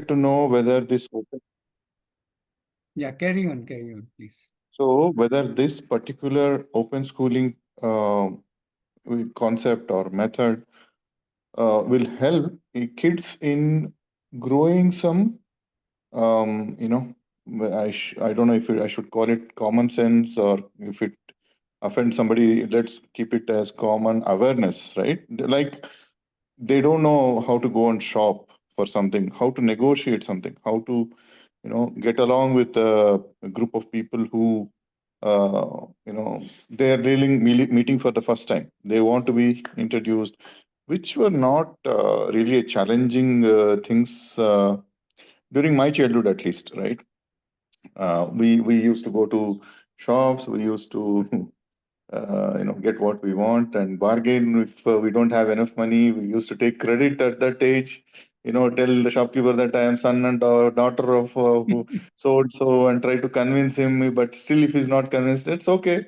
to know whether this open, Yeah, carry on, please. so whether this particular open schooling concept or method will help kids in growing some, I don't know if I should call it common sense, or if it offends somebody, let's keep it as common awareness, right? Like, they don't know how to go and shop for something, how to negotiate something, how to, get along with a group of people who, they are dealing meeting for the first time. They want to be introduced, which were not really a challenging things during my childhood, at least, right? We used to go to shops. We used to get what we want and bargain. If we don't have enough money, we used to take credit at that age. Tell the shopkeeper that I am son and daughter of who so and so, and try to convince him. But still, if he's not convinced, it's okay.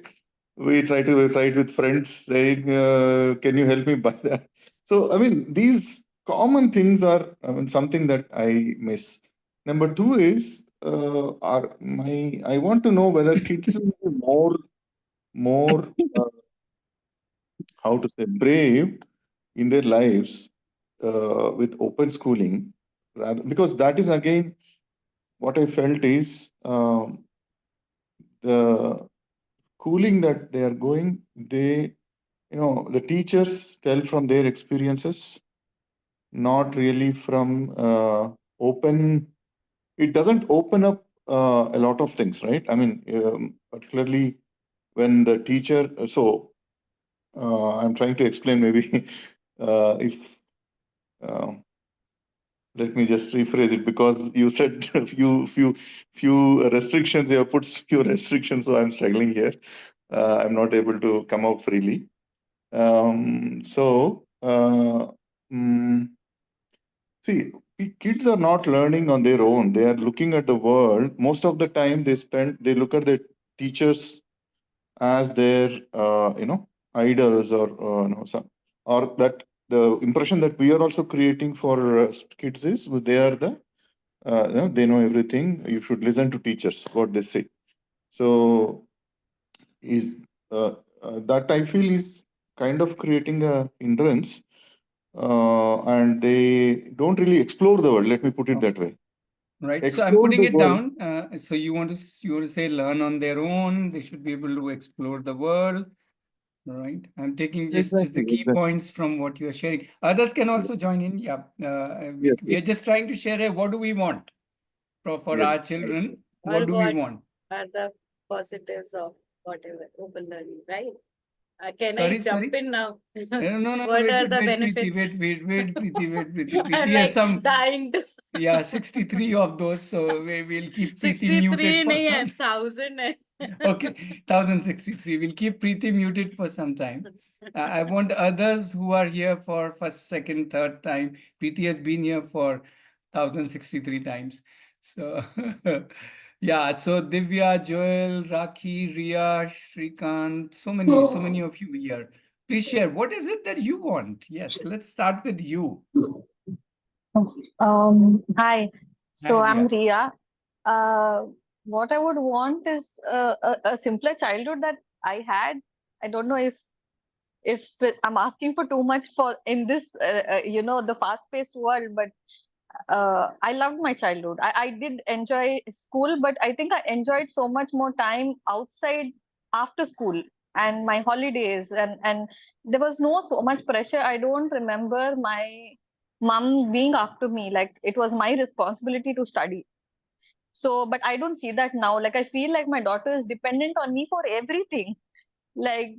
We try it with friends, saying, "Can you help me buy that?" So, I mean, these common things are, I mean, something that I miss. Number two is, I want to know whether kids will be more how to say, brave in their lives with open schooling, rather, because that is again what I felt is, the schooling that they are going, they, the teachers tell from their experiences, not really from open. It doesn't open up a lot of things, right? I mean, particularly when the teacher. So I'm trying to explain, maybe if let me just rephrase it, because you said a few restrictions. You have put few restrictions, so I'm struggling here. I'm not able to come out freely. So see, kids are not learning on their own. They are looking at the world. Most of the time, they look at their teachers as their idols, or some, or that the impression that we are also creating for kids is they are the they know everything. You should listen to teachers what they say. So is that I feel is kind of creating a hindrance, and they don't really explore the world. Let me put it that way. Right. So I'm Explore putting the it world. down. So you want to say learn on their own. They should be able to explore the world. Right. I'm taking just the Exactly. key Exactly. points from what you are sharing. Others can also join in. Yeah. We, Yes. we Yes. are just trying to share what do we want for our Yes. children. What Or do we what want? are the positives of whatever open learning, right? Can I Sorry. jump in now? No. What Wait, are wait, the wait, Preeti. benefits? Wait, Preeti. Wait, Preeti. I'm Preeti has like some. dying to. Yeah, 63 of those. So we'll keep Preeti muted 63 for नहीं है, some. 1000 है. Okay, 1063. We'll keep Preeti muted for some time. I want others who are here for first, second, third time. Preeti has been here for 1063 times. So, yeah. So Divya, Joel, Rakhi, Ria, Shrikant, so many of you here. Please share. What is it that you want? Yes, let's start with you. Hi. Hi, So I'm Ria. Ria. Uh, what I would want is a simpler childhood that I had. I don't know if I'm asking for too much for in this the fast-paced world, but I loved my childhood. I did enjoy school, but I think I enjoyed so much more time outside after school and my holidays, and there was no so much pressure. I don't remember my mom being after me like it was my responsibility to study. So, but I don't see that now. Like I feel like my daughter is dependent on me for everything, like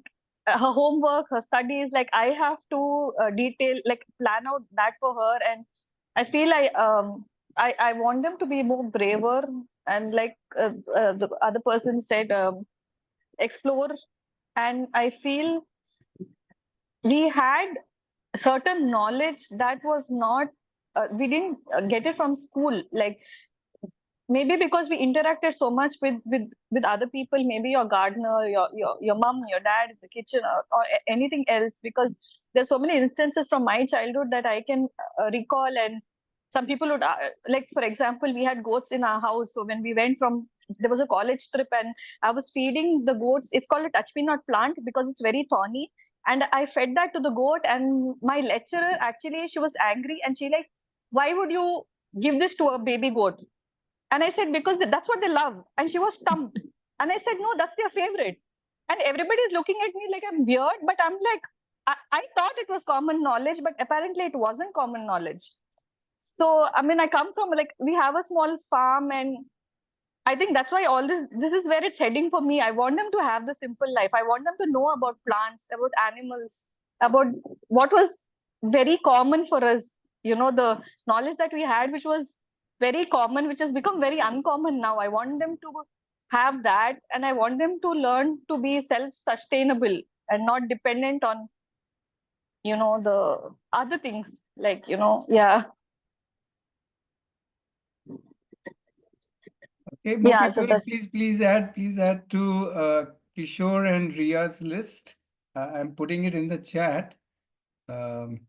her homework, her studies. Like I have to detail, like plan out that for her. And I feel I want them to be more braver, and like the other person said, explore. And I feel we had certain knowledge that was not we didn't get it from school. Like maybe because we interacted so much with other people, maybe your gardener, your mom, your dad in the kitchen, or anything else, because there's so many instances from my childhood that I can recall. And some people would, like, for example, we had goats in our house. So when we went there was a college trip and I was feeding the goats. It's called a touch me not plant because it's very thorny. And I fed that to the goat, and my lecturer, actually, she was angry and she like, why would you give this to a baby goat? And I said, because that's what they love. And she was stumped. And I said, no, that's their favorite. And everybody's looking at me like I'm weird, but I'm like, I thought it was common knowledge, but apparently it wasn't common knowledge. So, I mean, I come from, like, we have a small farm, and I think that's why this is where it's heading for me. I want them to have the simple life. I want them to know about plants, about animals, about what was very common for us. The knowledge that we had, which was very common, which has become very uncommon now. I want them to have that, and I want them to learn to be self-sustainable and not dependent on, the other things, like, yeah. Okay, more Yeah, so people, that's please add to Kishore and Ria's list. I'm putting it in the chat. Um,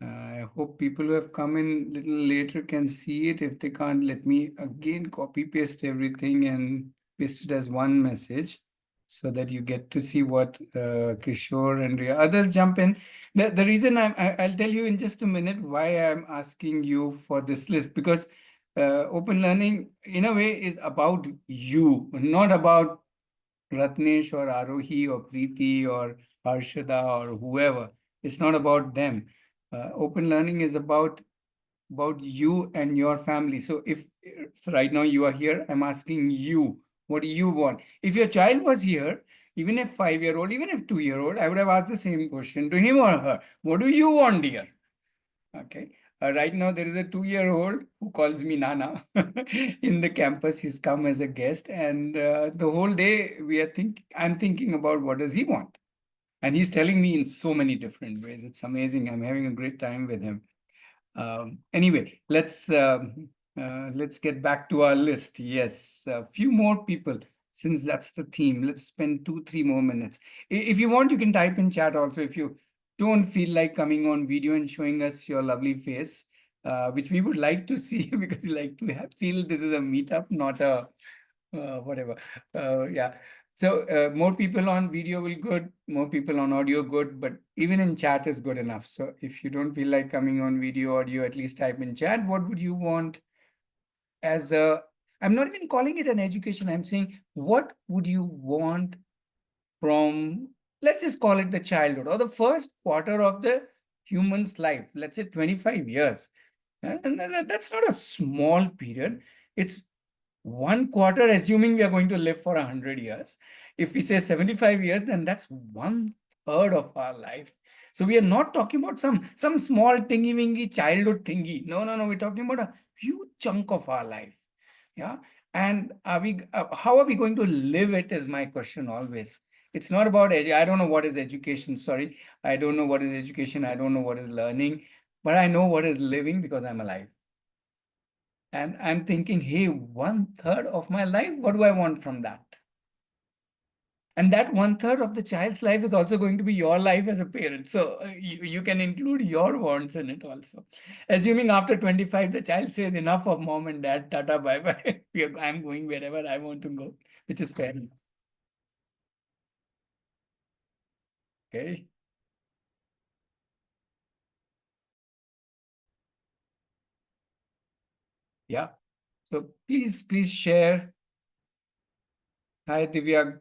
I hope people who have come in a little later can see it. If they can't, let me again copy paste everything and paste it as one message so that you get to see what Kishore and Ria. Others jump in. The reason I'll tell you in just a minute why I'm asking you for this list, because open learning in a way is about you, not about Ratnesh or Aarohi or Preeti or Harshada or whoever. It's not about them. Open learning is about you and your family. So so right now you are here, I'm asking you, what do you want? If your child was here, even if 5-year-old, even if 2-year-old, I would have asked the same question to him or her. What do you want, dear? Okay. Right now, there is a 2-year-old who calls me Nana in the campus. He's come as a guest, and the whole day I'm thinking about what does he want, and he's telling me in so many different ways. It's amazing. I'm having a great time with him. Anyway, let's get back to our list. Yes, a few more people. Since that's the theme, let's spend 2-3 more minutes. If you want, you can type in chat also. If you don't feel like coming on video and showing us your lovely face, which we would like to see because we like to feel this is a meetup, not a whatever. Yeah. So more people on video will good, more people on audio good, but even in chat is good enough. So if you don't feel like coming on video, audio, at least type in chat. What would you want as I'm not even calling it an education. I'm saying, what would you want from, let's just call it the childhood or the first quarter of the human's life, let's say 25 years. And that's not a small period. It's 1/4, assuming we are going to live for 100 years. If we say 75 years, then that's 1/3 of our life. So we are not talking about some small tingy-wingy childhood thingy. No. We're talking about a huge chunk of our life. Yeah. And how are we going to live it is my question always. It's not about, I don't know what is education. Sorry. I don't know what is education. I don't know what is learning, but I know what is living because I'm alive. And I'm thinking, hey, 1/3 of my life, what do I want from that? And that 1/3 of the child's life is also going to be your life as a parent. So you can include your wants in it also. Assuming after 25, the child says, enough of mom and dad, tata, bye-bye. I'm going wherever I want to go, which is fair enough. Okay. Yeah. So please share. Hi, Divya.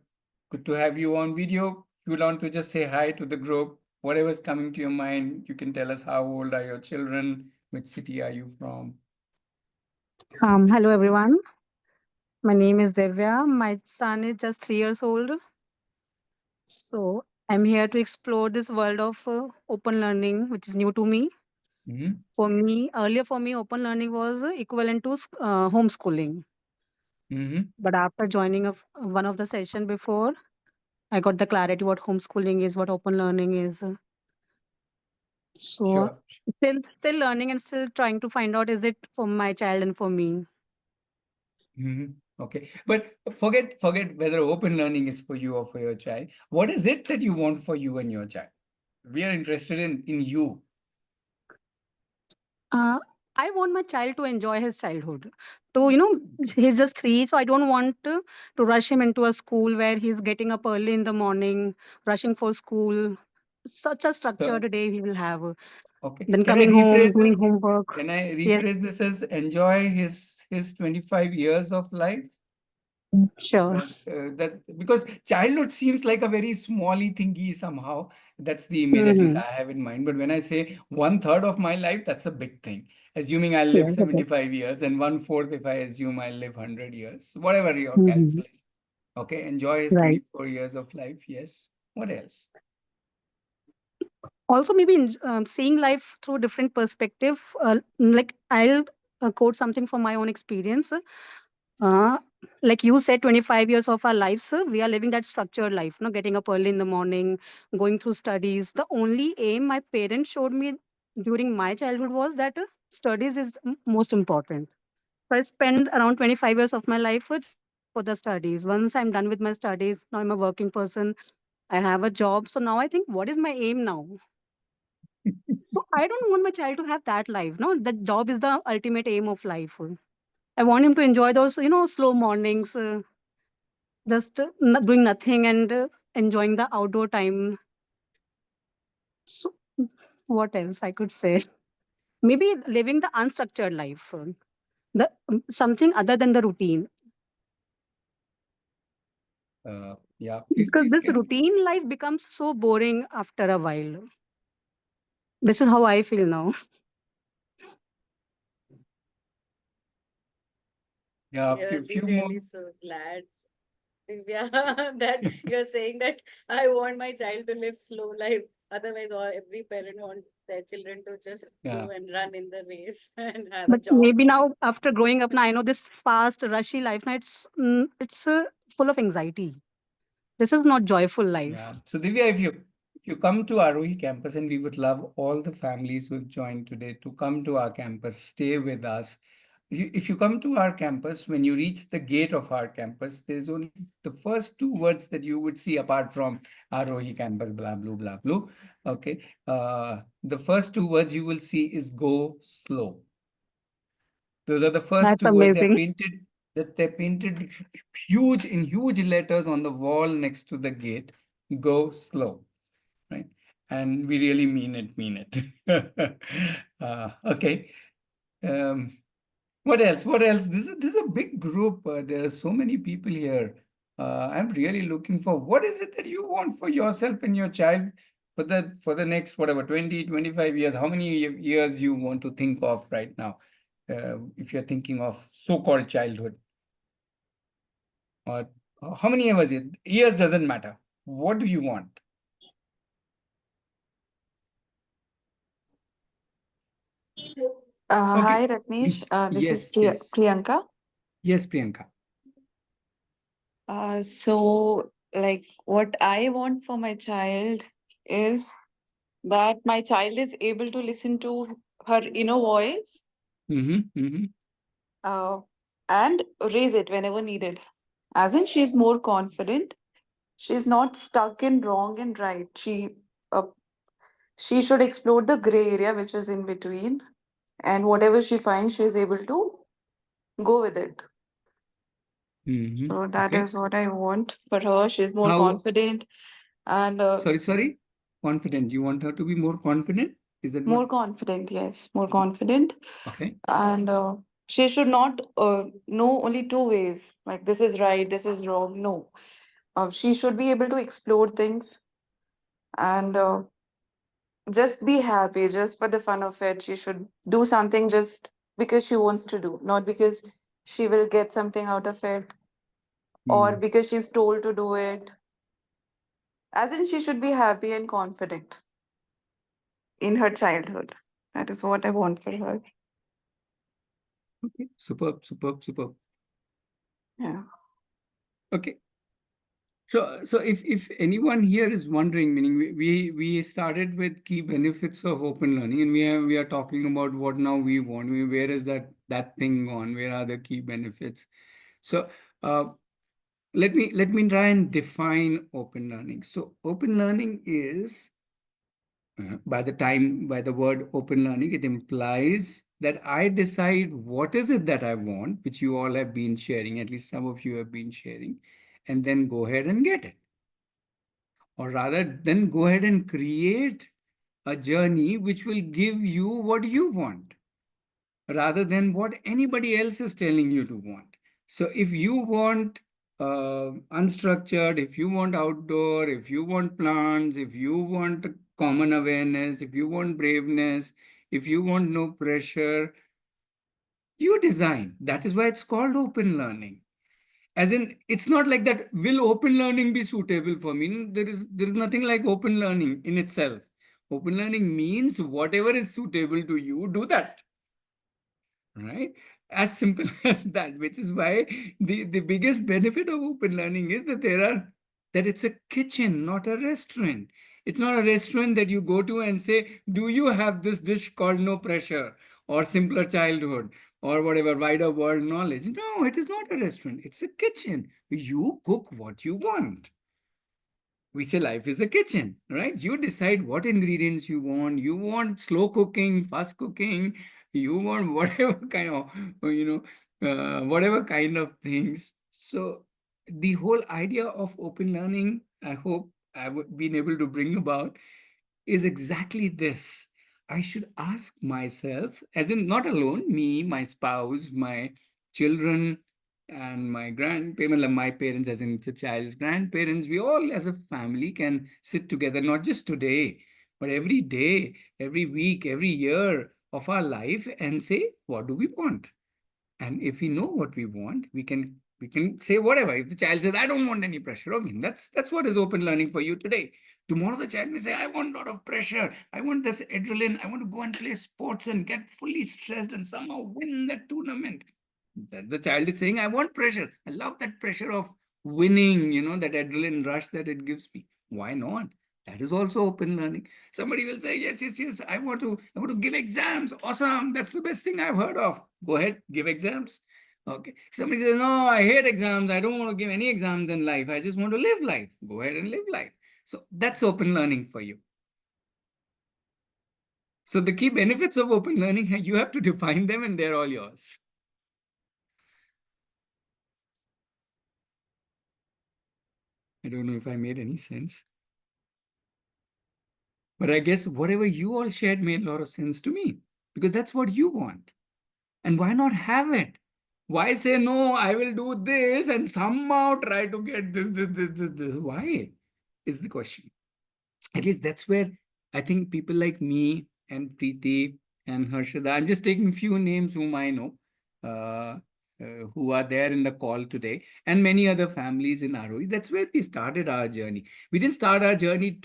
Good to have you on video. If you want to just say hi to the group, whatever's coming to your mind, you can tell us how old are your children, which city are you from? Hello everyone. My name is Devya. My son is just 3 years old. So I'm here to explore this world of open learning, which is new to me. Earlier for me, open learning was equivalent to homeschooling. But after joining one of the session before, I got the clarity what homeschooling is, what open learning is. So Sure. still learning and still trying to find out, is it for my child and for me? Okay, but forget whether open learning is for you or for your child. What is it that you want for you and your child? We are interested in you. I want my child to enjoy his childhood. To, you know, he's just 3, so I don't want to rush him into a school where he's getting up early in the morning, rushing for school. Such a So, structured day he will have. okay. Then Can I coming home, rephrase doing this? homework. Can I rephrase Yes, this as enjoy his 25 years of life? sure. That because childhood seems like a very smally thingy somehow. That's the image at least Hmm. I have in mind. But when I say 1/3 of my life, that's a big thing. Assuming I'll live Yes, it is. 75 years and 1/4 if I assume I'll live 100 years, whatever your Mhm. calculation. Okay, enjoy his Right. 24 years of life. Yes. What else? Also, maybe seeing life through different perspective. Like I'll quote something from my own experience. Uh, like you said, 25 years of our lives, we are living that structured life, no, getting up early in the morning, going through studies. The only aim my parents showed me during my childhood was that studies is most important. So I spent around 25 years of my life for the studies. Once I'm done with my studies, now I'm a working person. I have a job. So now I think, what is my aim now? So I don't want my child to have that life. No, the job is the ultimate aim of life. I want him to enjoy those, slow mornings, just doing nothing and enjoying the outdoor time. So, what else I could say? Maybe living the unstructured life, the something other than the routine. Yeah, Because please this can. routine life becomes so boring after a while. This is how I feel now. Yeah, Really, few more. really so glad, Divya, that you're saying that I want my child to live slow life. Otherwise, every parent wants their children to just Yeah. go and run in the race and have a But job. maybe now, after growing up, now I know this fast, rushy life. Now it's full of anxiety. This is not joyful life. Yeah. So Divya, if you come to Aarohi campus, and we would love all the families who've joined today to come to our campus, stay with us. If you come to our campus, when you reach the gate of our campus, there's only the first 2 words that you would see apart from Aarohi campus, blah, blah, blah, blah. Okay. The first 2 words you will see is go slow. Those are the first That's 2 words. They're amazing. painted huge in huge letters on the wall next to the gate. Go slow, right? And we really mean it. Okay. Um, what else? What else? This is a big group. There are so many people here. I'm really looking for what is it that you want for yourself and your child for the next whatever 20, 25 years. How many years you want to think of right now? If you're thinking of so-called childhood, or how many years it? Years doesn't matter. What do you want? Okay. Hi, Ratnesh. This is Yes, yes. Priyanka. Yes, Priyanka. Like, what I want for my child is that my child is able to listen to her inner voice Mm-hmm, mm-hmm. uh, and raise it whenever needed. As in, she's more confident. She's not stuck in wrong and right. Uh, she should explore the gray area, which is in between, and whatever she finds, she is able to go with it. Mm-hmm. So that Okay. is what I want for her. She's more How, confident and sorry. Confident. You want her to be more confident? Is that what? more confident, yes, more confident. Okay. And she should not know only two ways, like this is right, this is wrong. No. She should be able to explore things and just be happy, just for the fun of it. She should do something just because she wants to do, not because she will get something out of it or Hmm. because she's told to do it. As in, she should be happy and confident in her childhood. That is what I want for her. Okay. Superb, superb, superb. Yeah. Okay. So if anyone here is wondering, meaning we started with key benefits of open learning, and we are talking about what now we want. Where is that thing gone? Where are the key benefits? So let me try and define open learning. So open learning is By the word open learning, it implies that I decide what is it that I want, which you all have been sharing, at least some of you have been sharing, and then go ahead and get it. Or rather, then go ahead and create a journey which will give you what you want, rather than what anybody else is telling you to want. So if you want unstructured, if you want outdoor, if you want plants, if you want common awareness, if you want braveness, if you want no pressure, you design. That is why it's called open learning. As in, it's not like that, will open learning be suitable for me? There is nothing like open learning in itself. Open learning means whatever is suitable to you, do that. Right? As simple as that, which is why the biggest benefit of open learning is that it's a kitchen, not a restaurant. It's not a restaurant that you go to and say, do you have this dish called no pressure or simpler childhood or whatever, wider world knowledge? No, it is not a restaurant. It's a kitchen. You cook what you want. We say life is a kitchen, right? You decide what ingredients you want. You want slow cooking, fast cooking. You want whatever kind of, whatever kind of things. So the whole idea of open learning, I hope I've been able to bring about, is exactly this. I should ask myself, as in not alone, me, my spouse, my children, and my grandparents, my parents, as in the child's grandparents, we all as a family can sit together, not just today, but every day, every week, every year of our life and say, what do we want? And if we know what we want, we can say whatever. If the child says, I don't want any pressure, okay, that's what is open learning for you today. Tomorrow the child may say, I want a lot of pressure. I want this adrenaline. I want to go and play sports and get fully stressed and somehow win that tournament. The child is saying, I want pressure. I love that pressure of winning, that adrenaline rush that it gives me. Why not? That is also open learning. Somebody will say, yes, yes, yes, I want to give exams. Awesome. That's the best thing I've heard of. Go ahead, give exams. Okay. Somebody says, no, I hate exams. I don't want to give any exams in life. I just want to live life. Go ahead and live life. So that's open learning for you. So the key benefits of open learning, you have to define them and they're all yours. I don't know if I made any sense. But I guess whatever you all shared made a lot of sense to me, because that's what you want. And why not have it? Why say, no, I will do this and somehow try to get this? Why is the question. At least that's where I think people like me and Preeti and Harshada, I'm just taking few names whom I know, who are there in the call today, and many other families in Aarohi. That's where we started our journey. We didn't start our journey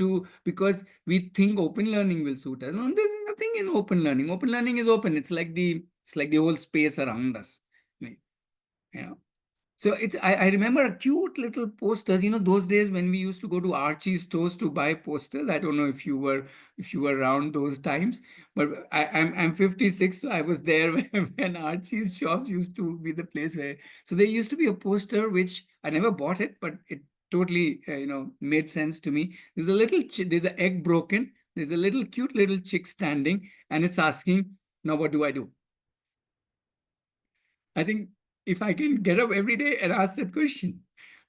because we think open learning will suit us. No, there's nothing in open learning. Open learning is open. It's like the whole space around us. So I remember a cute little posters, those days when we used to go to Archie stores to buy posters. I don't know if you were around those times, but I'm 56, so I was there when Archie's shops used to be the place where. So there used to be a poster which I never bought it, but it totally made sense to me. There's an egg broken. There's a little cute little chick standing, and it's asking, now what do I do? I think if I can get up every day and ask that question,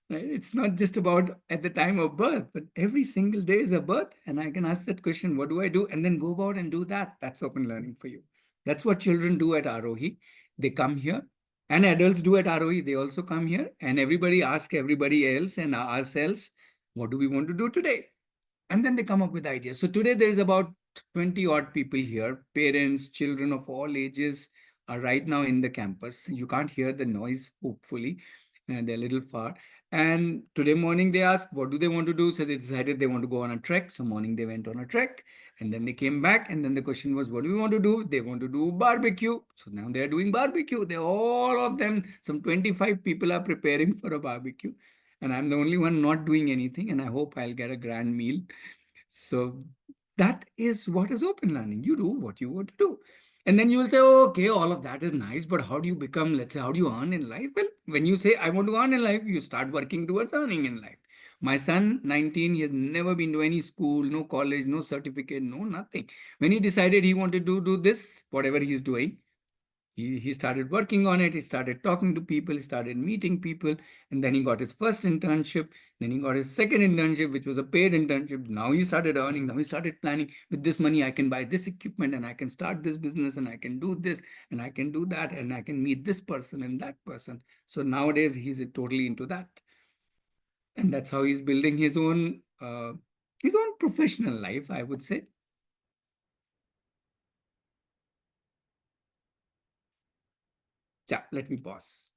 right? It's not just about at the time of birth, but every single day is a birth. And I can ask that question, what do I do? And then go about and do that. That's open learning for you. That's what children do at Aarohi. They come here, and adults do at Aarohi. They also come here, and everybody asks everybody else and ourselves, what do we want to do today? And then they come up with ideas. So today there is about 20 odd people here, parents, children of all ages are right now in the campus. You can't hear the noise, hopefully, and they're a little far. And today morning they asked, what do they want to do? So they decided they want to go on a trek. So morning they went on a trek, and then they came back. And then the question was, what do we want to do? They want to do barbecue. So now they're doing barbecue. They're all of them, some 25 people are preparing for a barbecue. And I'm the only one not doing anything. And I hope I'll get a grand meal. So that is what is open learning. You do what you want to do. And then you will say, oh, okay, all of that is nice, but how do you become, let's say, how do you earn in life? Well, when you say, I want to earn in life, you start working towards earning in life. My son, 19, he has never been to any school, no college, no certificate, no nothing. When he decided he wanted to do this, whatever he's doing, he started working on it. He started talking to people, he started meeting people, and then he got his first internship. Then he got his second internship, which was a paid internship. Now he started earning. Now he started planning, with this money, I can buy this equipment and I can start this business and I can do this and I can do that and I can meet this person and that person. So nowadays he's totally into that. And that's how he's building his own professional life, I would say. Yeah, let me pause.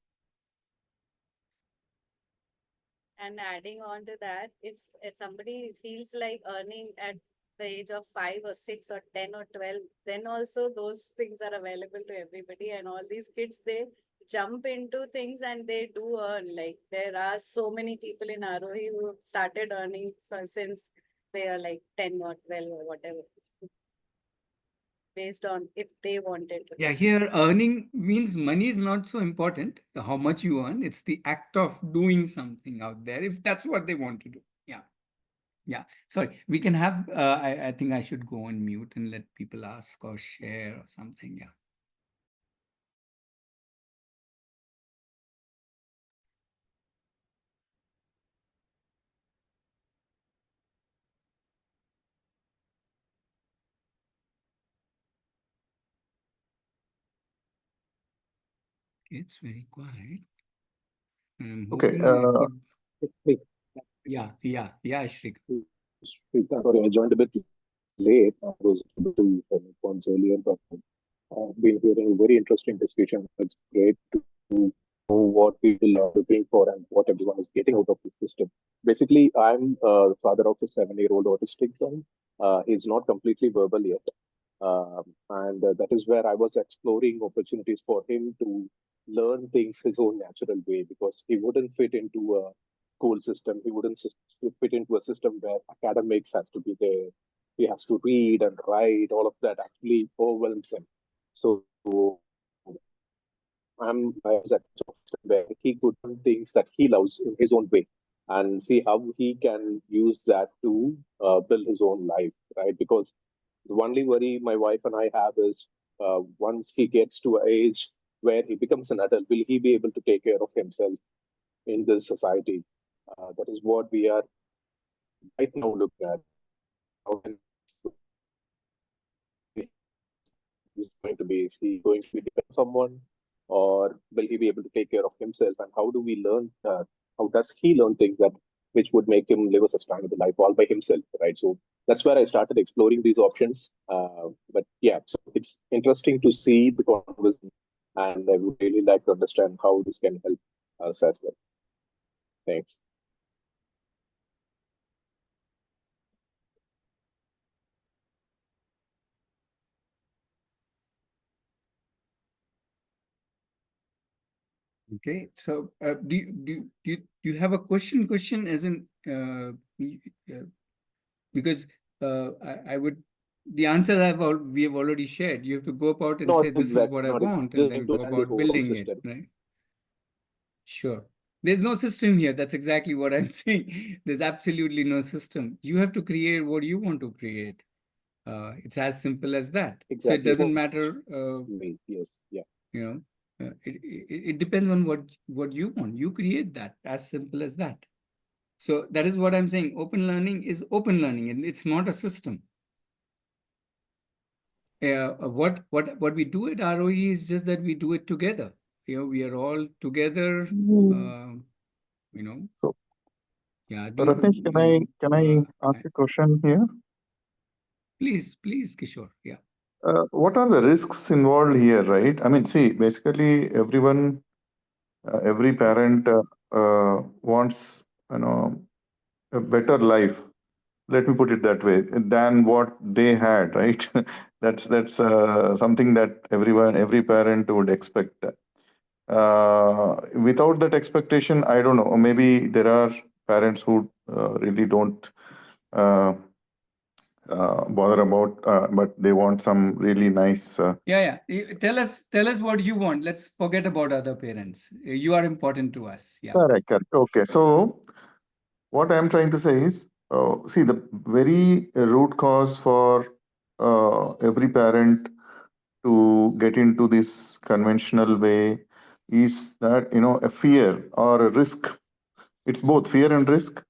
And adding on to that, if somebody feels like earning at the age of 5 or 6 or 10 or 12, then also those things are available to everybody. And all these kids, they jump into things and they do earn. Like there are so many people in Aarohi who have started earning since they are like 10 or 12 or whatever, based on if they wanted to. Yeah, here earning means money is not so important, how much you earn. It's the act of doing something out there, if that's what they want to do. Yeah. Yeah. Sorry, we can have, I think I should go on mute and let people ask or share or something. Yeah. It's very quiet. I'm Okay. hoping I could. Yeah, Shrika. Sorry, I joined a bit late. I was able to points earlier, but I've been hearing very interesting discussion. It's great to know what people are looking for and what everyone is getting out of the system. Basically, I'm the father of a 7-year-old autistic son. He's not completely verbal yet. And that is where I was exploring opportunities for him to learn things his own natural way, because he wouldn't fit into a school system. He wouldn't fit into a system where academics has to be there. He has to read and write. All of that actually overwhelms him. So I was at a system where he could do things that he loves in his own way and see how he can use that to build his own life, right? Because the only worry my wife and I have is once he gets to an age where he becomes an adult, will he be able to take care of himself in this society? That is what we are right now looking at. How can he's going to be? Is he going to be dependent on someone, or will he be able to take care of himself? And how do we learn? How does he learn things that which would make him live a sustainable life all by himself, right? So that's where I started exploring these options. But yeah, so it's interesting to see the conversation, and I would really like to understand how this can help us as well. Thanks. Okay, so do you have a question as in because I would, the answer we have already shared. You have to go about and say this is what I want, and then go about building it, right? Sure. There's no system here. That's exactly what I'm saying. There's absolutely no system. You have to create what you want to create. It's as simple as that. Exactly. So it doesn't matter. Yes. Yeah. You know. It depends on what you want. You create that, as simple as that. So that is what I'm saying. Open learning is open learning, and it's not a system. What we do at Aarohi is just that we do it together. We are all together. So, Yeah. Ratnesh, can I ask a question here? Please, Kishore. Yeah. What are the risks involved here, right? I mean, see, basically everyone, every parent wants, a better life. Let me put it that way, than what they had, right? that's something that every parent would expect. Without that expectation, I don't know. Or maybe there are parents who really don't bother about, but they want some really nice. Yeah. Tell us what you want. Let's forget about other parents. You are important to us. Yeah. Correct. Okay. So what I'm trying to say is, see, the very root cause for every parent to get into this conventional way is that, a fear or a risk. It's both fear and risk,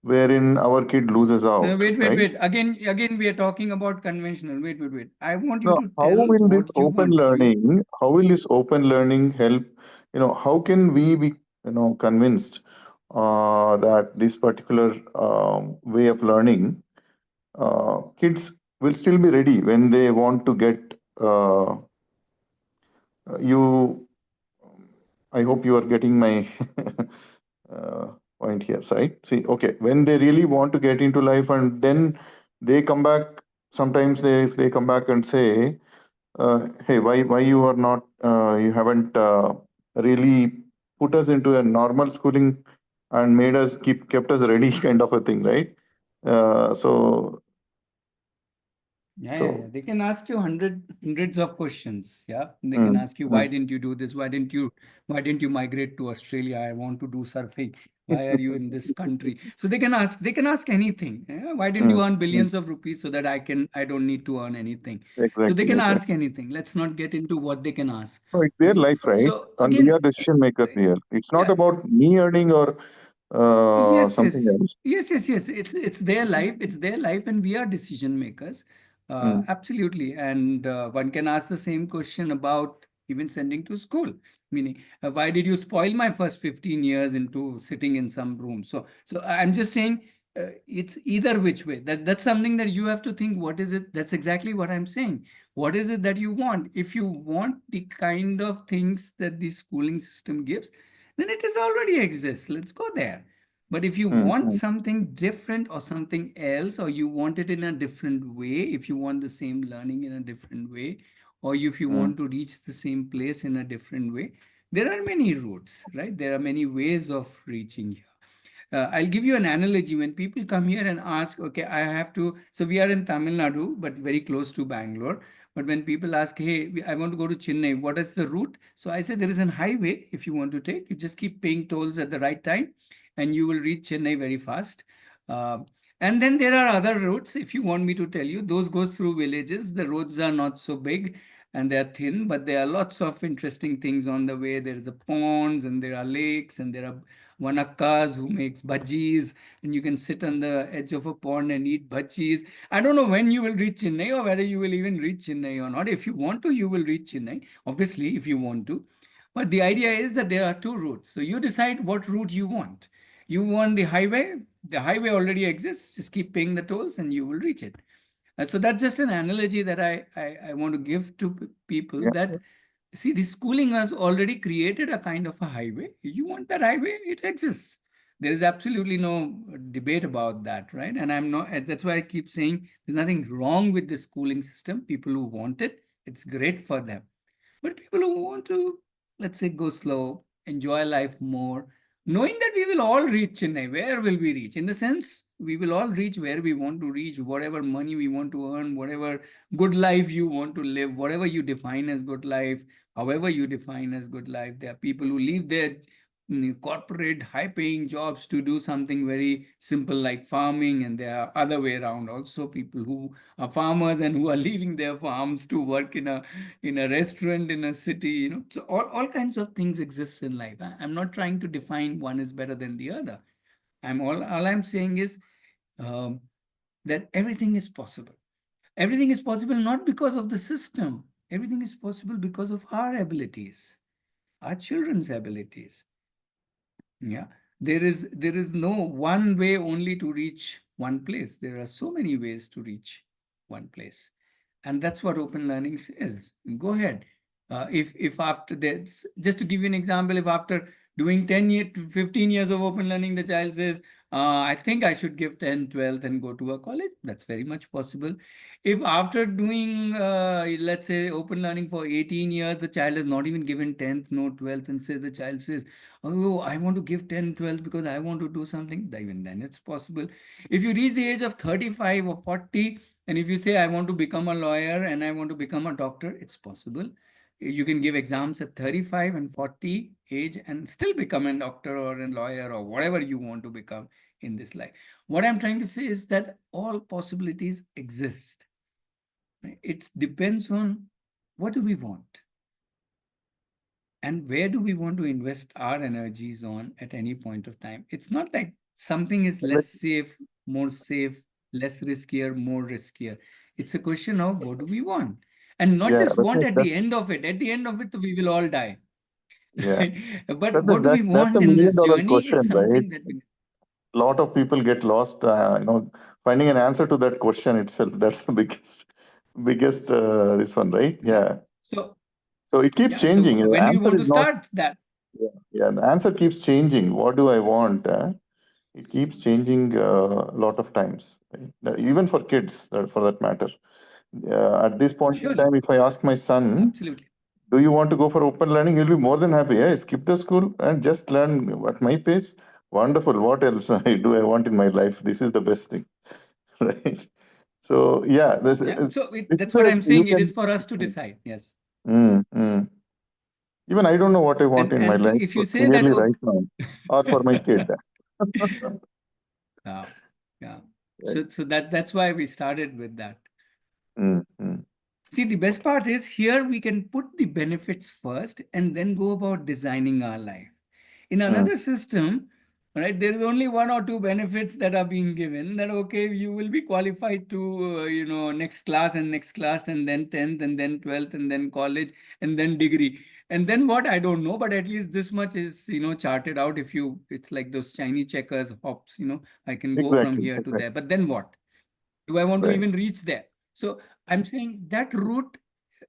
wherein our kid loses No, out, wait, right? wait. Again, we are talking about conventional. Wait. I want you Now, to how tell will this what you open want. learning, how will this open learning help? How can we be, convinced that this particular way of learning, kids will still be ready when they want to get you. I hope you are getting my uh, point here, right? See, okay, when they really want to get into life, and then they come back. Sometimes if they come back and say, hey, why you are not, you haven't really put us into a normal schooling and made us kept us ready, kind of a thing, right? So Yeah. They can ask you hundreds of questions. Yeah. They can mm, ask you, why mm. didn't you do this? Why didn't you migrate to Australia? I want to do surfing. Why are you in this country? So they can ask anything. Yeah? Why didn't you Mm, earn mm. billions of rupees so that I don't need to earn anything? So they Exactly, can exactly. ask anything. Let's not get into what they can ask. So it's their Right? life, right? So And we are again, decision makers here. It's not yeah. about me earning or Yes, something yes, else. yes, yes, yes. It's their life. It's their life, and we are decision makers. Mm, Absolutely. And one can ask the same question about even sending to school. Meaning, why did you spoil my first 15 years into sitting in some room? So I'm just saying, it's either which way. That's something that you have to think. What is it? That's exactly what I'm saying. What is it that you want? If you want the kind of things that the schooling system gives, then it is already exists. Let's go there. But if you mm, want mm, something different or something else, or you want it in a different way, if you want the same learning in a different way, or if you mm, want to reach the same place in a different way, there are many routes, right? There are many ways of reaching here. I'll give you an analogy. When people come here and ask, okay, I have to, so we are in Tamil Nadu, but very close to Bangalore. But when people ask, hey, I want to go to Chennai, what is the route? So I say there is a highway if you want to take. You just keep paying tolls at the right time and you will reach Chennai very fast. Uh, and then there are other routes, if you want me to tell you, those goes through villages. The roads are not so big and they are thin, but there are lots of interesting things on the way. There is a ponds and there are lakes and there are Vanakkas who makes bhajis, and you can sit on the edge of a pond and eat bhajis. I don't know when you will reach Chennai or whether you will even reach Chennai or not. If you want to, you will reach Chennai, obviously, if you want to. But the idea is that there are two routes. So you decide what route you want. You want the highway already exists, just keep paying the tolls and you will reach it. So that's just an analogy that I want to give to people, yeah. that see, the schooling has already created a kind of a highway. You want that highway, it exists. There is absolutely no debate about that, right? And I'm not, that's why I keep saying there's nothing wrong with the schooling system. People who want it, it's great for them. But people who want to, let's say, go slow, enjoy life more, knowing that we will all reach Chennai, where will we reach? In the sense, we will all reach where we want to reach, whatever money we want to earn, whatever good life you want to live, whatever you define as good life, however you define as good life. There are people who leave their corporate high paying jobs to do something very simple like farming, and there are other way around also, people who are farmers and who are leaving their farms to work in a restaurant in a city, so all kinds of things exist in life. I'm not trying to define one is better than the other. All I'm saying is um, that everything is possible. Everything is possible not because of the system. Everything is possible because of our abilities, our children's abilities. Yeah, there is no one way only to reach one place. There are so many ways to reach one place, and that's what open learning is. Go ahead. If after that, just to give you an example, if after doing 10 years, 15 years of open learning, the child says, I think I should give 10, 12 and go to a college, that's very much possible. If after doing, let's say, open learning for 18 years, the child has not even given 10th, no 12th, and the child says, oh, I want to give 10, 12 because I want to do something, even then it's possible. If you reach the age of 35 or 40, and if you say, I want to become a lawyer and I want to become a doctor, it's possible. You can give exams at 35 and 40 age and still become a doctor or a lawyer or whatever you want to become in this life. What I'm trying to say is that all possibilities exist. It depends on what do we want and where do we want to invest our energies on at any point of time. It's not like something is less safe, less riskier, more riskier. It's a question of what do we want, and not just want at the end of it. At the end of it, we will all die. Yeah. But what do we That's a want in this $1,000,000 journey is question, right? something that we. A lot of people get lost, finding an answer to that question itself. That's the biggest this one, right? Yeah. So it keeps So changing. The when do you answer want to is not. start that? Yeah, the answer keeps changing. What do I want? It keeps changing a lot of times, right? Even for kids, for that matter. At this point in Surely. time, if I ask my son, Absolutely. do you want to go for open learning? He'll be more than happy. Hey, skip the school and just learn at my pace. Wonderful. What else do I want in my life? This is the best thing, right? So yeah, So that's what I'm saying. It is for us to decide. Yes. Even I don't know what I want in my And life if you say that, clearly right now, or for my kid. Yeah. So that's why we started with that. Mm-hmm. See, the best part is here we can put the benefits first and then go about designing our life. In another system, right, there is only one or two benefits that are being given that, okay, you will be qualified to, next class and then 10th and then 12th and then college and then degree. And then what, I don't know, but at least this much is, charted out. It's like those Chinese checkers, hops, I can go from here to there. But then what? Do I want to even reach there? So I'm saying that route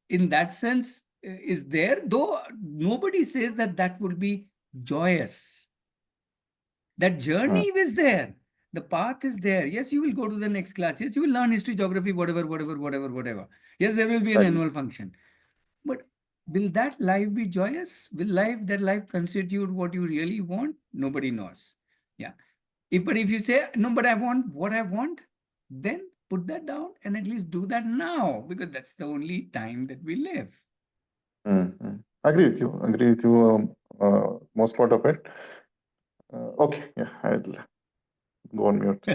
in that sense is there, though nobody says that will be joyous. That journey is there. The path is there. Yes, you will go to the next class. Yes, you will learn history, geography, whatever. Yes, there will be an annual function. But will that life be joyous? Will that life constitute what you really want? Nobody knows. Yeah. But if you say, no, but I want what I want, then put that down and at least do that now, because that's the only time that we live. Agree with you. Most part of it. Okay, yeah, I'll go on mute.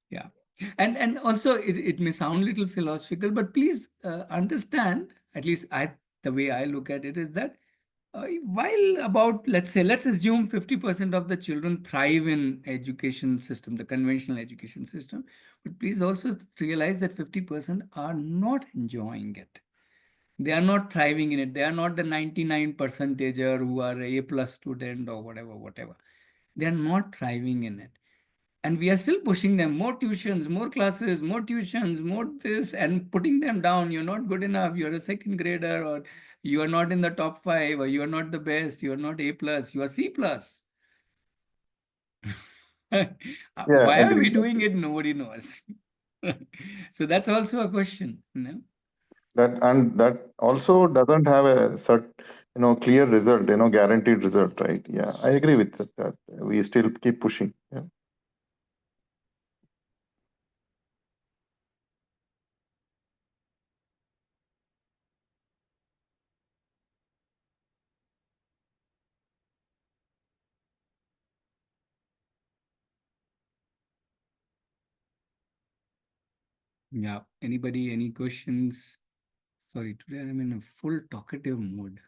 Yeah. And also it may sound a little philosophical, but please understand, at least the way I look at it is that while let's assume 50% of the children thrive in education system, the conventional education system, but please also realize that 50% are not enjoying it. They are not thriving in it. They are not the 99 percentager who are A+ student or whatever. They are not thriving in it. And we are still pushing them, more tuitions, more classes, more tuitions, more this, and putting them down. You're not good enough. You're a second grader, or you are not in the top 5, or you are not the best. You are not A+, you are C+. Why are we doing it? Nobody knows. So that's also a question. That also doesn't have a clear result, guaranteed result, right? Yeah, I agree with that. We still keep pushing. Yeah. Yeah. Anybody, any questions? Sorry, today I'm in a full talkative mode.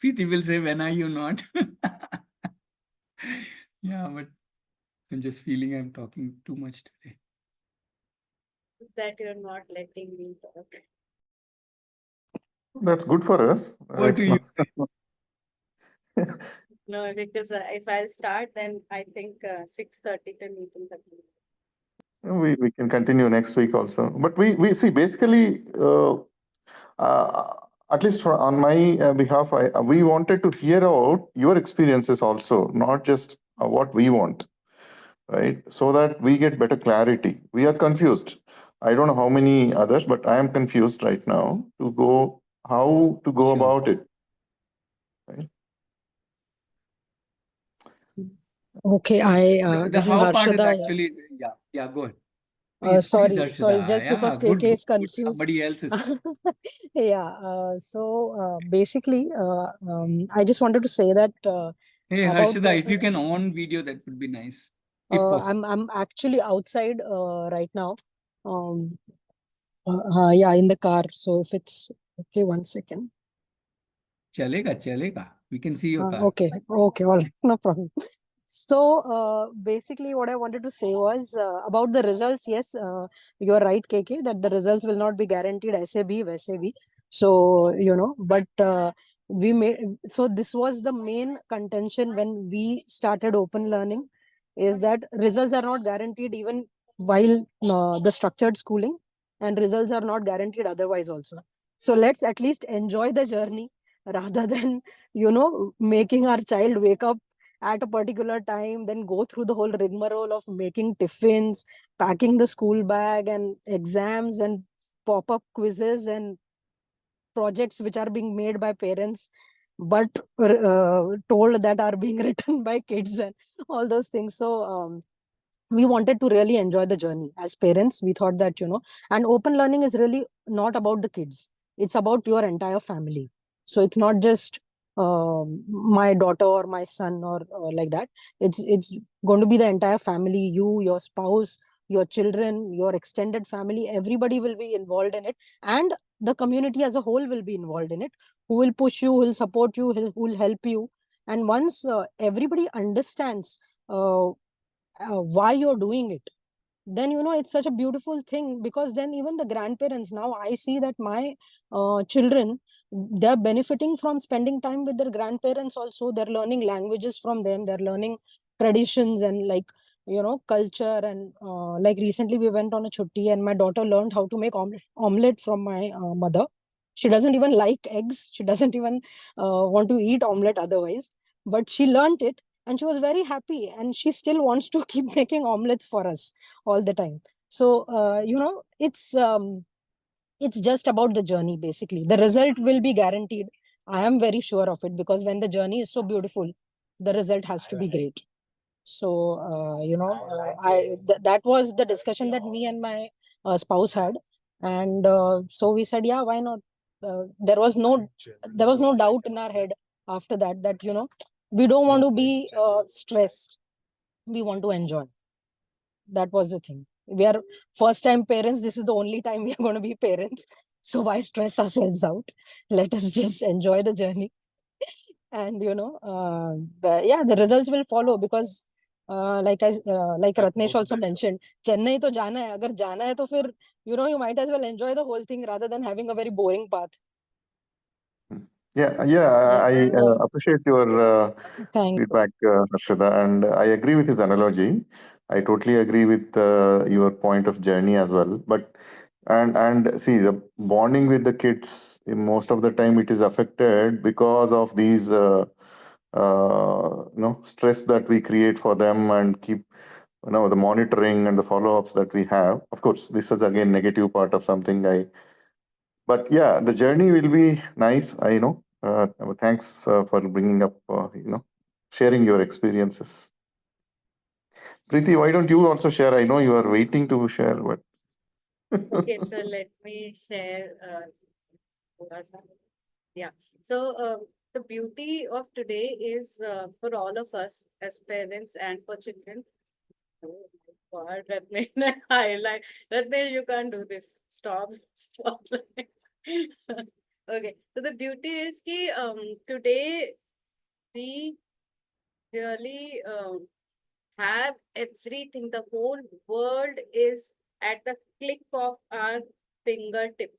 Preeti will say, when are you not? Yeah, but I'm just feeling I'm talking too much today. That you're not letting me talk. That's good for us. Over to you. No, because if I'll start, then I think 6:30 the meeting. We can continue next week also. But we see basically, at least on my behalf, we wanted to hear out your experiences also, not just what we want, right? So that we get better clarity. We are confused. I don't know how many others, but I am confused right now how to go about it. Right? Okay, The how part is actually, yeah, go ahead. Please, sorry, Harshada. just Yeah, because good, KK is good. confused. Somebody else is. Yeah. So basically, I just wanted to say that Hey, about Harshada, if you can on video, that would be nice. If possible. I'm actually outside right now. Yeah, in the car. So if it's okay, 1 second. Chalega, chalega. We can see your car. Okay, okay, all right, no problem. So basically what I wanted to say was about the results. Yes, you are right, KK, that the results will not be guaranteed ऐसे भी वैसे भी. So, but we made, so this was the main contention when we started open learning, is that results are not guaranteed even while the structured schooling, and results are not guaranteed otherwise also. So let's at least enjoy the journey rather than, making our child wake up at a particular time, then go through the whole rigmarole of making tiffins, packing the school bag, and exams and pop-up quizzes and projects which are being made by parents but told that are being written by kids and all those things. So we wanted to really enjoy the journey as parents. We thought that, and open learning is really not about the kids, it's about your entire family. So it's not just my daughter or my son or like that. It's going to be the entire family, you, your spouse, your children, your extended family, everybody will be involved in it, and the community as a whole will be involved in it, who will push you, who will support you, who will help you. And once everybody understands why you're doing it, then it's such a beautiful thing, because then even the grandparents, now I see that my children, they're benefiting from spending time with their grandparents also. They're learning languages from them, they're learning traditions and culture. And like recently we went on a chutti and my daughter learned how to make omelette from my mother. She doesn't even like eggs, she doesn't even want to eat omelette otherwise, but she learned it and she was very happy, and she still wants to keep making omelets for us all the time. So it's just about the journey. Basically, the result will be guaranteed, I am very sure of it, because when the journey is so beautiful, the result has to be great. So that was the discussion that me and my spouse had. And so we said, yeah, why not? There was no doubt in our head after that, that we don't want to be stressed, we want to enjoy. That was the thing. We are first time parents, this is the only time we are going to be parents, so why stress ourselves out? Let us just enjoy the journey. And yeah, the results will follow, because like Ratnesh also mentioned, Chennai to jana hai. Agar jana hai to fir, you might as well enjoy the whole thing rather than having a very boring path. Yeah, I appreciate your Thank you. feedback, Harshada, and I agree with his analogy. I totally agree with your point of journey as well. But and see, the bonding with the kids, most of the time it is affected because of these stress that we create for them, and keep the monitoring and the follow-ups that we have. Of course, this is again negative part of something. But yeah, the journey will be nice. I know. Thanks for bringing up, sharing your experiences. Preeti, why don't you also share? I know you are waiting to share, but Okay, so let me share. Yeah. So the beauty of today is for all of us as parents and for children. Oh my God, Ratne, highlight. Ratne, you can't do this. Stop, stop. Okay. So the beauty is ki today we really have everything. The whole world is at the click of our fingertip.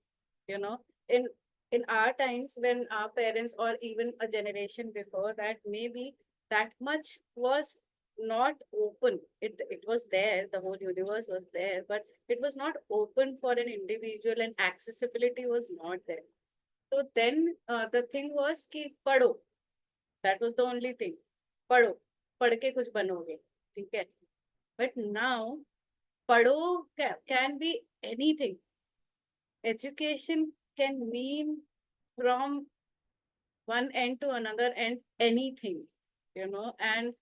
You know, in in our times when our parents or even a generation before that, maybe that much was not open. It was there, the whole universe was there, but it was not open for an individual and accessibility was not there. So then the thing was ki pado. That was the only thing. पढ़ो पढ़ के कुछ बनोगे ठीक है but now पढ़ो can be anything. Education can mean from one end to another and anything, and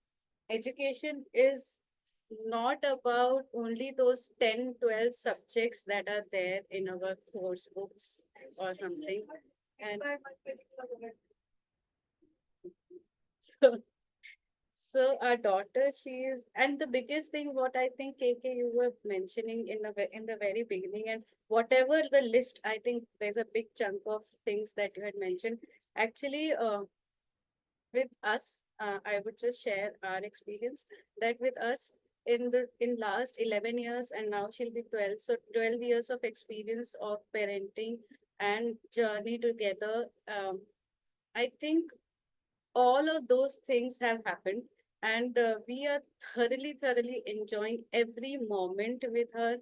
education is not about only those 10, 12 subjects that are there in our course books or something. And so So our daughter, she is, and the biggest thing, what I think, KK, you were mentioning in the very beginning, and whatever the list, I think there's a big chunk of things that you had mentioned. Actually, with us, I would just share our experience that with us in last 11 years, and now she'll be 12. So 12 years of experience of parenting and journey together. I think all of those things have happened, and we are thoroughly enjoying every moment with her.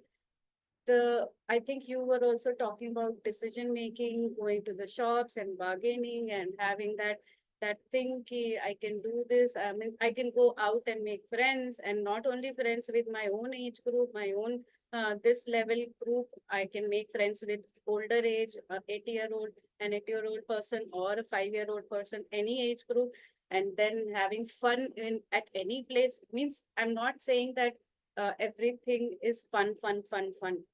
I think you were also talking about decision making, going to the shops and bargaining and having that thing ki I can do this. I mean, I can go out and make friends, and not only friends with my own age group, my own this level group. I can make friends with older age, 80-year-old, an 80-year-old person, or a 5-year-old person, any age group, and then having fun in at any place. Means I'm not saying that everything is fun.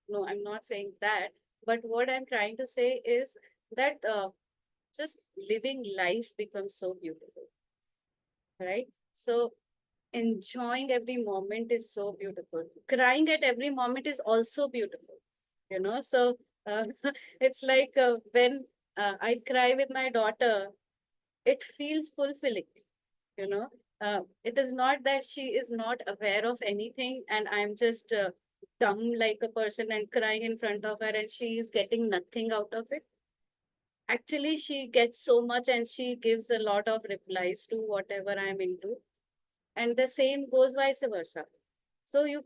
No, I'm not saying that. But what I'm trying to say is that just living life becomes so beautiful, right? So enjoying every moment is so beautiful. Crying at every moment is also beautiful, you know? So it's like when I cry with my daughter, it feels fulfilling, you know. It is not that she is not aware of anything and I'm just dumb like a person and crying in front of her and she is getting nothing out of it. Actually, she gets so much and she gives a lot of replies to whatever I'm into, and the same goes vice versa. So you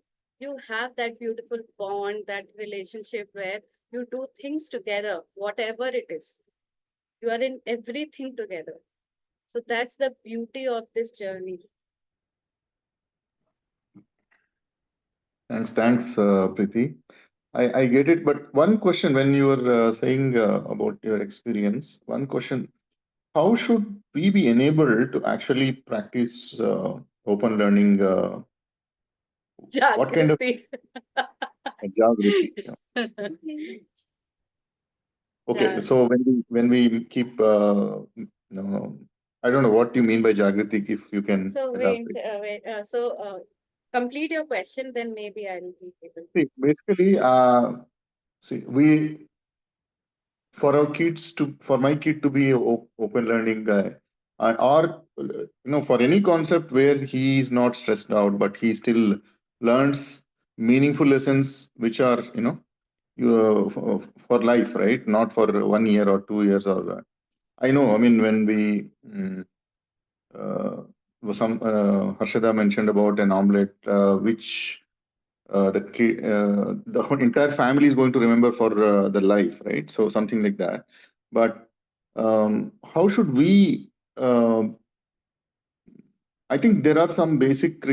have that beautiful bond, that relationship where you do things together, whatever it is. You are in everything together. So that's the beauty of this journey. Thanks, Preeti. I get it, but one question when you were saying about your experience, one question, how should we be enabled to actually practice open learning? What kind of Jagriti. Jagriti? Yeah. Okay, so when we keep, I don't know what you mean by Jagriti, if you can So elaborate. complete your question, then maybe I'll be able. See, basically, we for my kid to be a open learning guy, or for any concept where he is not stressed out, but he still learns meaningful lessons, which are for life, right? Not for 1 year or 2 years or. I know. I mean, when we Harshada mentioned about an omelette, which the whole entire family is going to remember for the life, right? So something like that. But how should we? I think there are some basic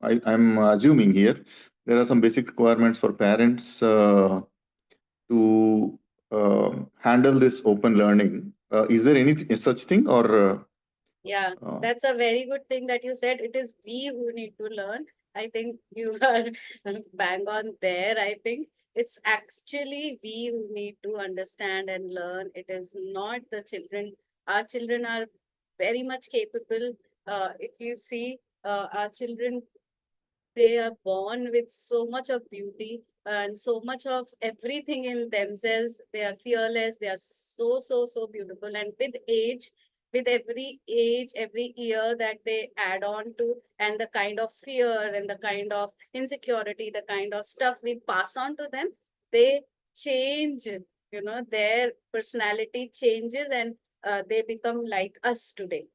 I'm assuming here there are some basic requirements for parents to handle this open learning. Is there any such thing or? Yeah, Uh, that's a very good thing that you said. It is we who need to learn. I think you are bang on there. I think it's actually we who need to understand and learn. It is not the children. Our children are very much capable. If you see, our children, they are born with so much of beauty and so much of everything in themselves. They are fearless. They are so beautiful. And with every age, every year that they add on to, and the kind of fear and the kind of insecurity, the kind of stuff we pass on to them, they change. Their personality changes, and they become like us today.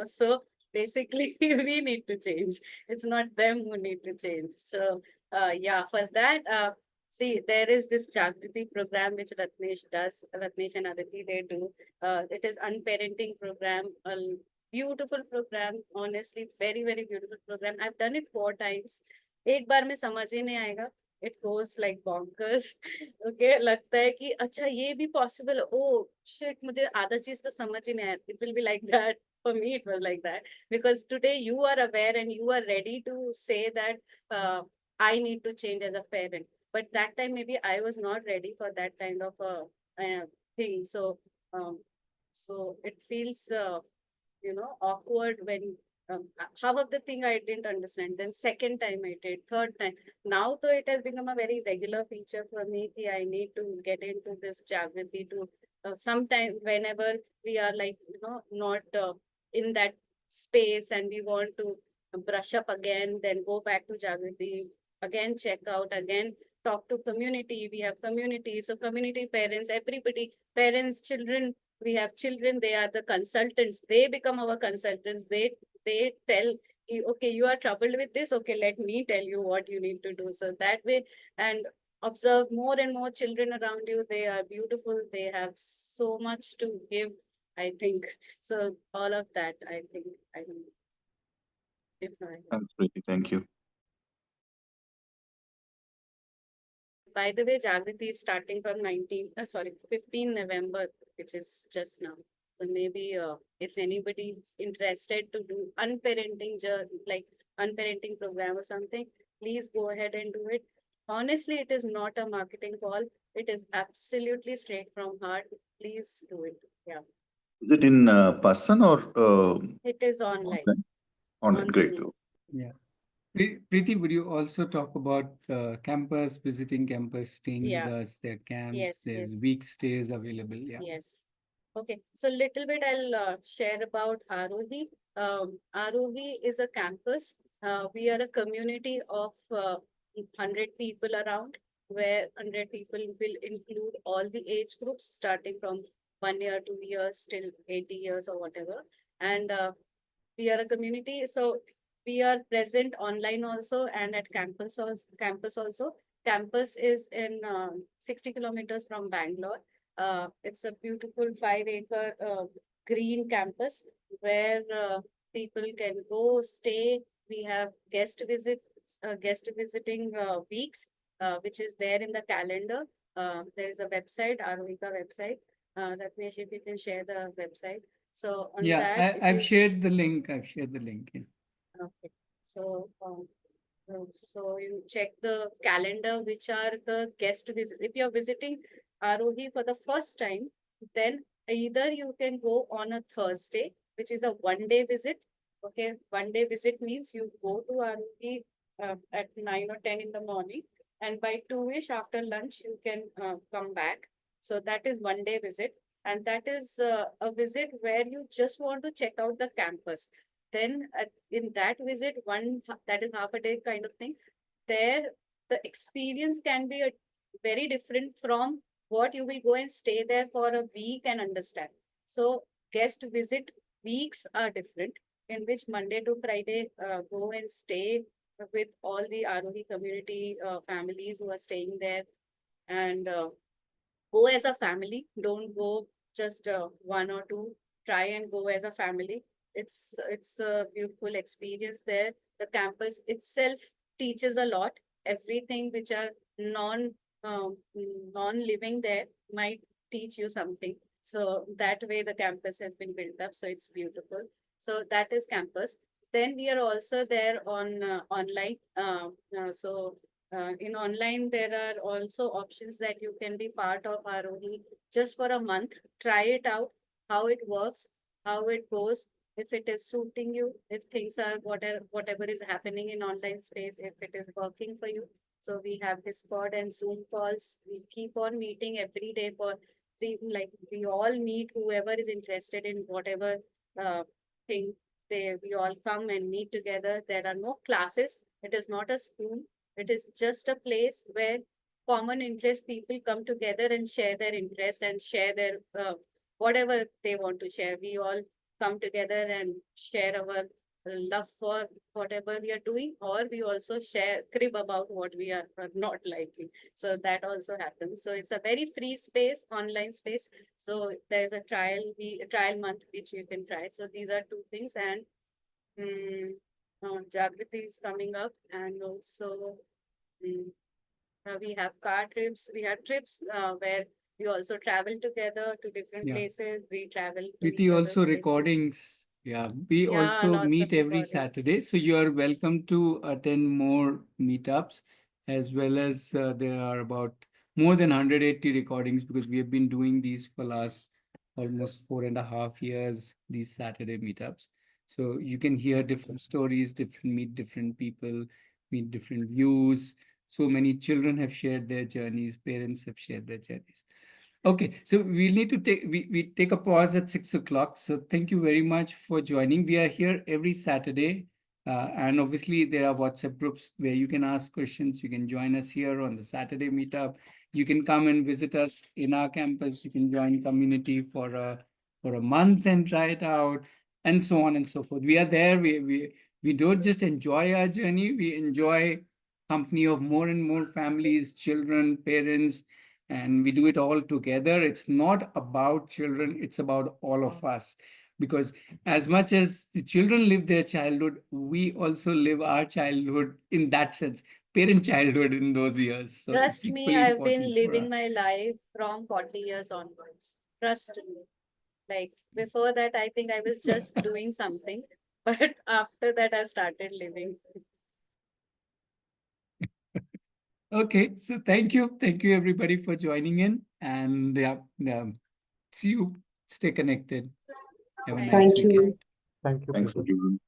So basically we need to change. It's not them who need to change. So yeah, for that, see, there is this Jagriti program which Ratnesh and Aditi, they do. It is unparenting program, a beautiful program, honestly, very beautiful program. I've done it 4 times. एक बार में समझ ही नहीं आएगा. It goes like bonkers. Okay, लगता है कि अच्छा ये भी possible. Oh shit, मुझे आधा चीज तो समझ ही नहीं आया. It will be like that. For me, it was like that because today you are aware and you are ready to say that I need to change as a parent. But that time, maybe I was not ready for that kind of thing. So it feels, awkward when half of the thing I didn't understand. Then second time I did, third time. Now, though, it has become a very regular feature for me. I need to get into this Jagriti to sometime whenever we are like, not in that space and we want to brush up again, then go back to Jagriti, again check out, again talk to community. We have community. So community parents, everybody, parents, children, we have children, they are the consultants. They become our consultants. They tell you, okay, you are troubled with this. Okay, let me tell you what you need to do. So that way, and observe more and more children around you. They are beautiful. They have so much to give, I think. So all of that, I think, I don't know. If I Thanks, Preeti. Thank you. By the way, Jagriti is starting from 15 November, which is just now. So maybe if anybody is interested to do like unparenting program or something, please go ahead and do it. Honestly, it is not a marketing call. It is absolutely straight from heart. Please do it. Yeah. Is it in person or It is online. Online? On Great. Zoom. Yeah. Preeti, would you also talk about campus, visiting campus, staying Yeah. with us, their camps, Yes, there's yes. week stays available. Yeah. Yes. Okay. So little bit I'll share about Aarohi. Aarohi is a campus. We are a community of 100 people around, where 100 people will include all the age groups, starting from 1 year, 2 years, till 80 years or whatever. And we are a community, so we are present online also and at campus also. Campus is in 60 kilometers from Bangalore. It's a beautiful 5-acre green campus where people can go stay. We have guest visiting weeks, which is there in the calendar. There is a website, Aarohi website. Ratnesh, if you can share the website. So on Yeah, that, I've shared the link. I've shared the link. Yeah. Okay. So, so you check the calendar, which are the guest visit. If you're visiting Aarohi for the first time, then either you can go on a Thursday, which is a 1-day visit. Okay, 1-day visit means you go to Aarohi at 9 or 10 in the morning, and by 2-ish after lunch, you can come back. So that is 1-day visit. And that is a visit where you just want to check out the campus. Then in that visit, that is half a day kind of thing, there the experience can be very different from what you will go and stay there for a week and understand. So guest visit weeks are different, in which Monday to Friday go and stay with all the Aarohi community families who are staying there, and go as a family. Don't go just one or two. Try and go as a family. It's a beautiful experience there. The campus itself teaches a lot. Everything which are um, non-living there might teach you something. So that way the campus has been built up. So it's beautiful. So that is campus. Then we are also there on online. In online, there are also options that you can be part of Aarohi just for a month. Try it out, how it works, how it goes, if it is suiting you, if things are whatever is happening in online space, if it is working for you. So we have Discord and Zoom calls. We keep on meeting every day for we all meet whoever is interested in whatever thing. We all come and meet together. There are no classes. It is not a school. It is just a place where common interest people come together and share their interest and share their whatever they want to share. We all come together and share our love for whatever we are doing, or we also share crib about what we are not liking. So that also happens. So it's a very free space, online space. So there's a trial month which you can try. So these are two things. And Jagriti is coming up, and also we have car trips. We have trips where we also travel together to different Yeah. places. We travel to Preeti, each other's also places. recordings. Yeah, we Yeah, also lots of meet every recordings. Saturday. So you are welcome to attend more meetups, as well as there are about more than 180 recordings, because we have been doing these for last almost 4.5 years, these Saturday meetups. So you can hear different stories, meet different people, meet different views. So many children have shared their journeys, parents have shared their journeys. Okay, so we need to we take a pause at 6 o'clock. So thank you very much for joining. We are here every Saturday. And obviously there are WhatsApp groups where you can ask questions. You can join us here on the Saturday meetup. You can come and visit us in our campus. You can join community for a month and try it out, and so on and so forth. We are there. We don't just enjoy our journey. We enjoy company of more and more families, children, parents, and we do it all together. It's not about children, it's about all of us. Because as much as the children live their childhood, we also live our childhood in that sense, parent childhood in those years. So it's Trust me, equally I've been important for living us. my life from 40 years onwards. Trust me. Like before that, I think I was just doing something, but after that, I've started living. Okay, so thank you. Thank you everybody for joining in, and see you. Stay connected. Have a Thank nice Thank weekend. you. Thank you. Thanks, everyone.